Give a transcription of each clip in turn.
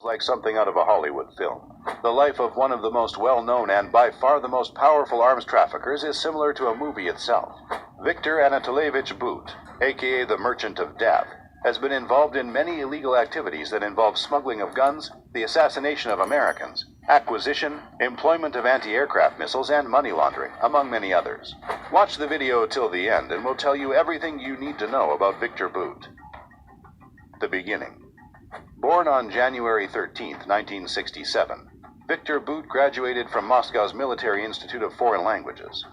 like something out of a Hollywood film. The life of one of the most well-known and by far the most powerful arms traffickers is similar to a movie itself. Viktor Anatolievich Bout, aka the Merchant of Death, has been involved in many illegal activities that involve smuggling of guns, the assassination of Americans, acquisition, employment of anti-aircraft missiles, and money laundering, among many others. Watch the video till the end and we'll tell you everything you need to know about Viktor Bout. The beginning. Born on January 13, 1967, Viktor Bout graduated from Moscow's Military Institute of Foreign Languages.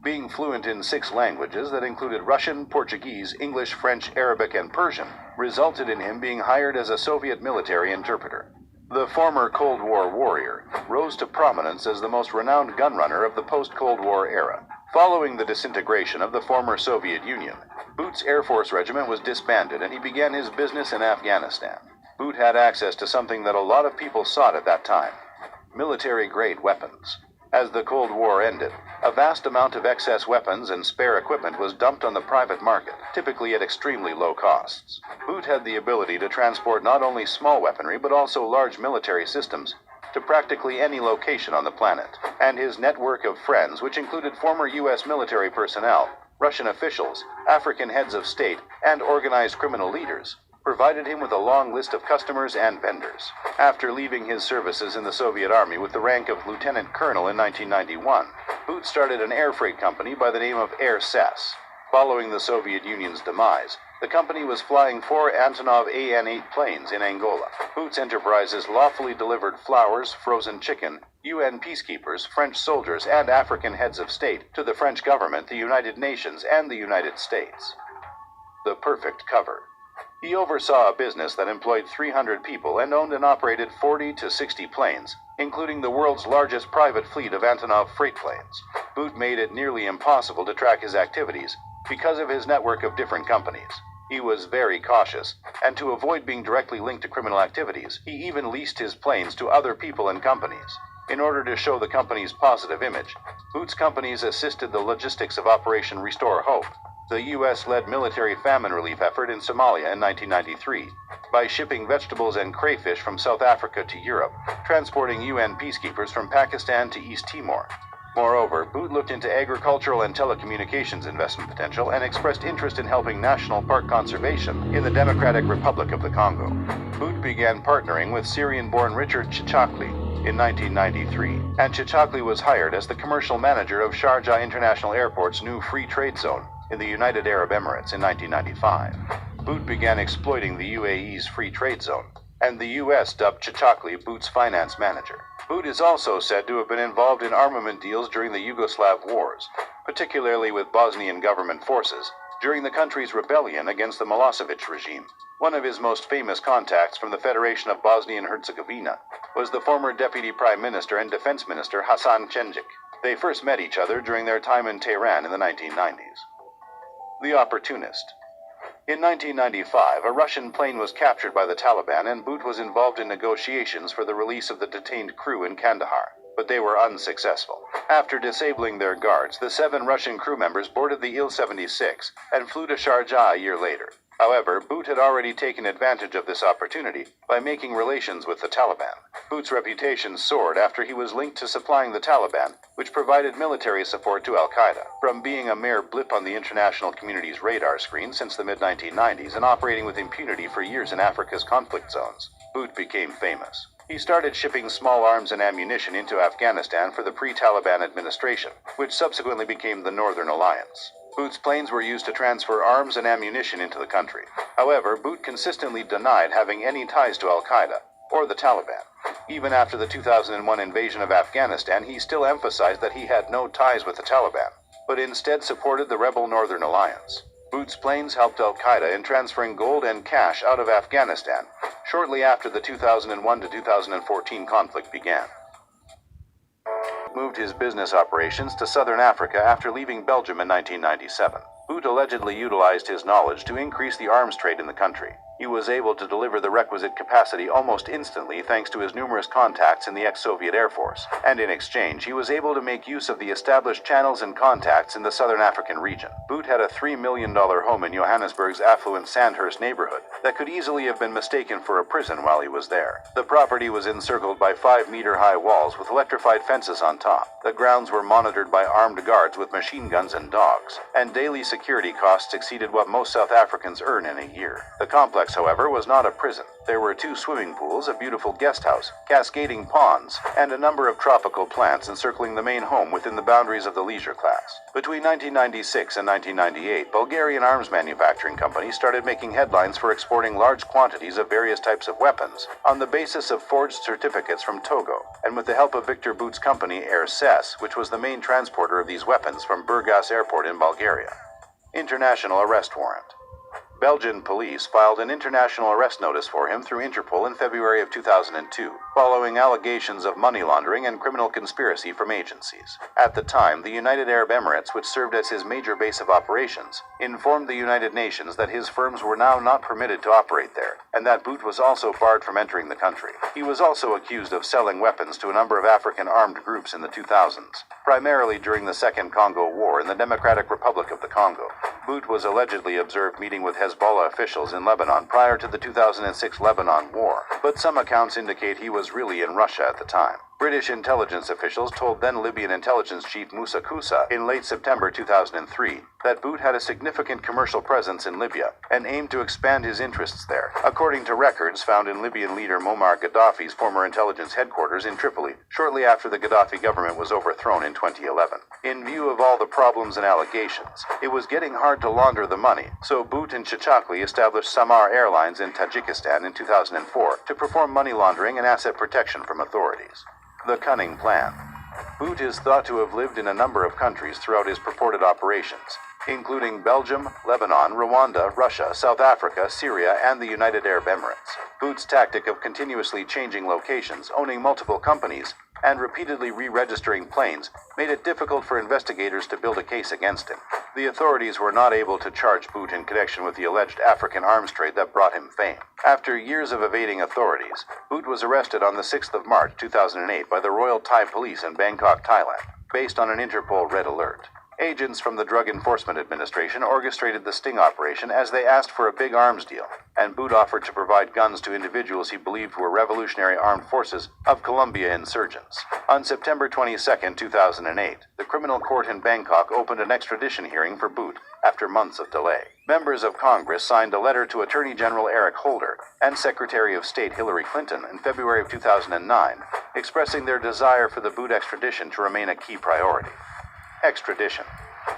Being fluent in 6 languages that included Russian, Portuguese, English, French, Arabic, and Persian resulted in him being hired as a Soviet military interpreter. The former Cold War warrior rose to prominence as the most renowned gunrunner of the post-Cold War era. Following the disintegration of the former Soviet Union, Bout's Air Force Regiment was disbanded and he began his business in Afghanistan. Bout had access to something that a lot of people sought at that time: military-grade weapons. As the Cold War ended, a vast amount of excess weapons and spare equipment was dumped on the private market, typically at extremely low costs. Bout had the ability to transport not only small weaponry but also large military systems to practically any location on the planet, and his network of friends, which included former U.S. military personnel, Russian officials, African heads of state, and organized criminal leaders, provided him with a long list of customers and vendors. After leaving his services in the Soviet Army with the rank of lieutenant colonel in 1991, Bout started an air freight company by the name of Air SES. Following the Soviet Union's demise, the company was flying 4 Antonov AN-8 planes in Angola. Bout's enterprises lawfully delivered flowers, frozen chicken, UN peacekeepers, French soldiers, and African heads of state to the French government, the United Nations, and the United States. The perfect cover. He oversaw a business that employed 300 people and owned and operated 40 to 60 planes, including the world's largest private fleet of Antonov freight planes. Bout made it nearly impossible to track his activities because of his network of different companies. He was very cautious, and to avoid being directly linked to criminal activities, he even leased his planes to other people and companies. In order to show the company's positive image, Bout's companies assisted the logistics of Operation Restore Hope, the U.S.-led military famine relief effort in Somalia in 1993, by shipping vegetables and crayfish from South Africa to Europe, transporting UN peacekeepers from Pakistan to East Timor. Moreover, Bout looked into agricultural and telecommunications investment potential and expressed interest in helping national park conservation in the Democratic Republic of the Congo. Bout began partnering with Syrian-born Richard Chichakli in 1993, and Chichakli was hired as the commercial manager of Sharjah International Airport's new free trade zone in the United Arab Emirates in 1995. Bout began exploiting the UAE's free trade zone, and the U.S. dubbed Chichakli Bout's finance manager. Bout is also said to have been involved in armament deals during the Yugoslav wars, particularly with Bosnian government forces, during the country's rebellion against the Milosevic regime. One of his most famous contacts from the Federation of Bosnia and Herzegovina was the former Deputy Prime Minister and Defense Minister Hasan Cengic. They first met each other during their time in Tehran in the 1990s. The Opportunist. In 1995, a Russian plane was captured by the Taliban and Bout was involved in negotiations for the release of the detained crew in Kandahar, but they were unsuccessful. After disabling their guards, the 7 Russian crew members boarded the Il-76 and flew to Sharjah a year later. However, Bout had already taken advantage of this opportunity by making relations with the Taliban. Bout's reputation soared after he was linked to supplying the Taliban, which provided military support to al-Qaeda. From being a mere blip on the international community's radar screen since the mid-1990s and operating with impunity for years in Africa's conflict zones, Bout became famous. He started shipping small arms and ammunition into Afghanistan for the pre-Taliban administration, which subsequently became the Northern Alliance. Bout's planes were used to transfer arms and ammunition into the country. However, Bout consistently denied having any ties to al-Qaeda or the Taliban. Even after the 2001 invasion of Afghanistan, he still emphasized that he had no ties with the Taliban, but instead supported the rebel Northern Alliance. Bout's planes helped al-Qaeda in transferring gold and cash out of Afghanistan shortly after the 2001 to 2014 conflict began. Moved his business operations to southern Africa after leaving Belgium in 1997. Bout allegedly utilized his knowledge to increase the arms trade in the country. He was able to deliver the requisite capacity almost instantly thanks to his numerous contacts in the ex-Soviet Air Force, and in exchange he was able to make use of the established channels and contacts in the southern African region. Bout had a $3 million home in Johannesburg's affluent Sandhurst neighborhood that could easily have been mistaken for a prison while he was there. The property was encircled by 5-meter-high walls with electrified fences on top. The grounds were monitored by armed guards with machine guns and dogs, and daily security costs exceeded what most South Africans earn in a year. The complex, however, was not a prison. There were 2 swimming pools, a beautiful guest house, cascading ponds, and a number of tropical plants encircling the main home within the boundaries of the leisure class. Between 1996 and 1998, Bulgarian arms manufacturing companies started making headlines for exporting large quantities of various types of weapons on the basis of forged certificates from Togo, and with the help of Viktor Bout's company Air Ses, which was the main transporter of these weapons from Burgas Airport in Bulgaria. International arrest warrant. Belgian police filed an international arrest notice for him through Interpol in February of 2002, following allegations of money laundering and criminal conspiracy from agencies. At the time, the United Arab Emirates, which served as his major base of operations, informed the United Nations that his firms were now not permitted to operate there, and that Bout was also barred from entering the country. He was also accused of selling weapons to a number of African armed groups in the 2000s, primarily during the Second Congo War in the Democratic Republic of the Congo. Bout was allegedly observed meeting with Hezbollah officials in Lebanon prior to the 2006 Lebanon War, but some accounts indicate he was really in Russia at the time. British intelligence officials told then Libyan intelligence chief Moussa Koussa in late September 2003 that Bout had a significant commercial presence in Libya and aimed to expand his interests there, according to records found in Libyan leader Muammar Gaddafi's former intelligence headquarters in Tripoli, shortly after the Gaddafi government was overthrown in 2011. In view of all the problems and allegations, it was getting hard to launder the money, so Bout and Chachakli established Samar Airlines in Tajikistan in 2004 to perform money laundering and asset protection from authorities. The cunning plan. Bout is thought to have lived in a number of countries throughout his purported operations, including Belgium, Lebanon, Rwanda, Russia, South Africa, Syria, and the United Arab Emirates. Bout's tactic of continuously changing locations, owning multiple companies, and repeatedly re-registering planes made it difficult for investigators to build a case against him. The authorities were not able to charge Bout in connection with the alleged African arms trade that brought him fame. After years of evading authorities, Bout was arrested on the 6th of March 2008 by the Royal Thai Police in Bangkok, Thailand, based on an Interpol red alert. Agents from the Drug Enforcement Administration orchestrated the sting operation as they asked for a big arms deal, and Bout offered to provide guns to individuals he believed were Revolutionary Armed Forces of Colombia insurgents. On September 22, 2008, the criminal court in Bangkok opened an extradition hearing for Bout after months of delay. Members of Congress signed a letter to Attorney General Eric Holder and Secretary of State Hillary Clinton in February of 2009, expressing their desire for the Bout extradition to remain a key priority. Extradition.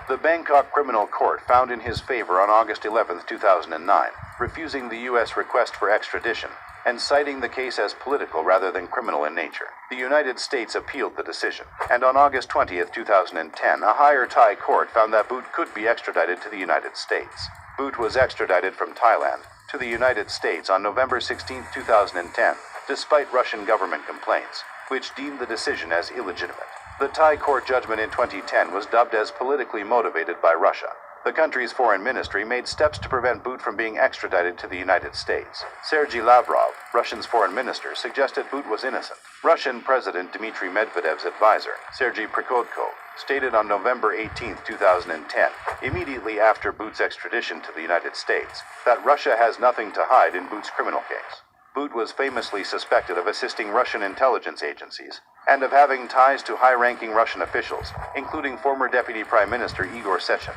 The Bangkok Criminal Court found in his favor on August 11, 2009, refusing the U.S. request for extradition and citing the case as political rather than criminal in nature. The United States appealed the decision, and on August 20, 2010, a higher Thai court found that Bout could be extradited to the United States. Bout was extradited from Thailand to the United States on November 16, 2010, despite Russian government complaints, which deemed the decision as illegitimate. The Thai court judgment in 2010 was dubbed as politically motivated by Russia. The country's foreign ministry made steps to prevent Bout from being extradited to the United States. Sergei Lavrov, Russia's foreign minister, suggested Bout was innocent. Russian President Dmitry Medvedev's advisor, Sergei Prokhodko, stated on November 18, 2010, immediately after Bout's extradition to the United States, that Russia has nothing to hide in Bout's criminal case. Bout was famously suspected of assisting Russian intelligence agencies and of having ties to high-ranking Russian officials, including former Deputy Prime Minister Igor Sechin.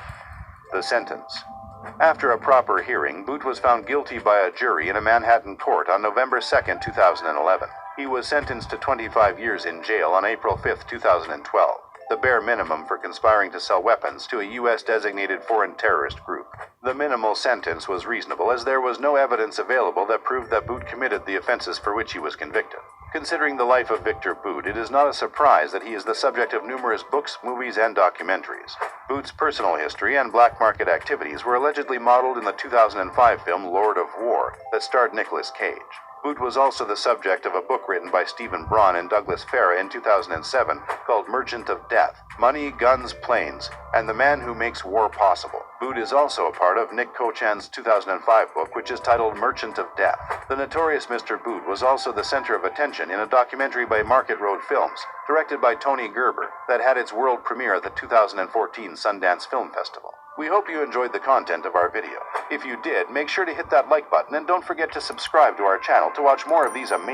The sentence. After a proper hearing, Bout was found guilty by a jury in a Manhattan court on November 2, 2011. He was sentenced to 25 years in jail on April 5, 2012, the bare minimum for conspiring to sell weapons to a U.S.-designated foreign terrorist group. The minimal sentence was reasonable as there was no evidence available that proved that Bout committed the offenses for which he was convicted. Considering the life of Viktor Bout, it is not a surprise that he is the subject of numerous books, movies, and documentaries. Bout's personal history and black market activities were allegedly modeled in the 2005 film Lord of War that starred Nicolas Cage. Bout was also the subject of a book written by Stephen Braun and Douglas Farah in 2007 called Merchant of Death, Money, Guns, Planes, and the Man Who Makes War Possible. Bout is also a part of Nick Cochan's 2005 book, which is titled Merchant of Death. The notorious Mr. Bout was also the center of attention in a documentary by Market Road Films, directed by Tony Gerber, that had its world premiere at the 2014 Sundance Film Festival. We hope you enjoyed the content of our video. If you did, make sure to hit that like button and don't forget to subscribe to our channel to watch more of these amazing